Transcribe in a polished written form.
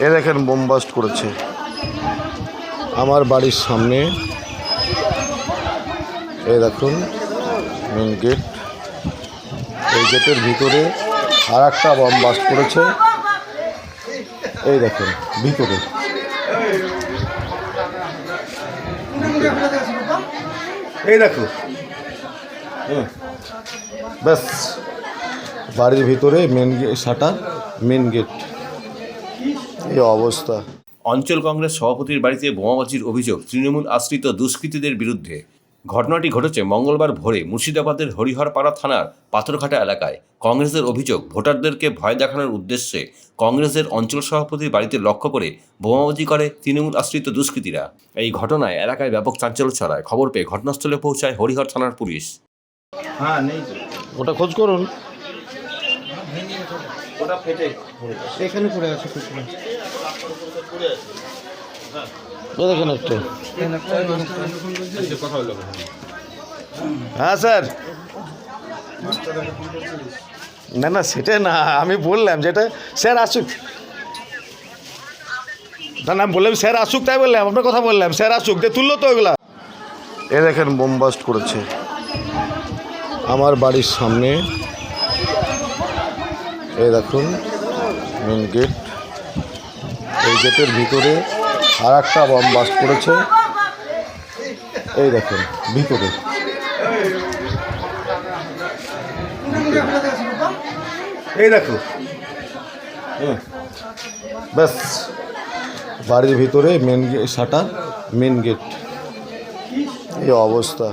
এ দেখেন bomb bast করেছে আমার বাড়ির সামনে। এই দেখুন মেন গেট, এই গেটের ভিতরে আর একটা বম বাস্ট করেছে। এই দেখুন ভিতরে, এই দেখো ব্যাস বাড়ির ভিতরে মেন শাটার, মেন গেট, এই অবস্থা। অঞ্চল কংগ্রেস সভাপতির বাড়িতে বোমাবাজির অভিযোগ তৃণমূল আশ্রিত দুষ্কৃতীদের বিরুদ্ধে। ঘটনাটি ঘটেছে মঙ্গলবার ভোরে মুর্শিদাবাদের হরিহরপাড়া থানার পাথরঘাটা এলাকায়। কংগ্রেসের অভিযোগ, ভোটারদেরকে ভয় দেখানোর উদ্দেশ্যে কংগ্রেসের অঞ্চল সভাপতির বাড়িতে লক্ষ্য করে বোমাবাজি করে তৃণমূল আশ্রিত দুষ্কৃতীরা। এই ঘটনায় এলাকায় ব্যাপক চাঞ্চল্য ছড়ায়। খবর পেয়ে ঘটনাস্থলে পৌঁছায় হরিহর থানার পুলিশ। ওটা খোঁজ করুন, ওটা ফেটে এখানে পড়ে আছে দেখেন একটু। হ্যাঁ স্যার, না না সেটা না, আমি বললাম যেটা স্যার আসুক, না না বললাম স্যার আসুক, তাই বললাম, আপনার কথা বললাম স্যার আসুক, দিয়ে তুললো তো ওগুলা। এ দেখেন বোম বাস্ট করেছে আমার বাড়ির সামনে। এই দেখুন মেন গেট, এই গেটের ভিতরে আর একটা বম বাস্ট করেছে। এই দেখুন ভিতরে, এই দেখো ব্যাস বাড়ির ভিতরে মেন শাটার, মেন গেট, এই অবস্থা।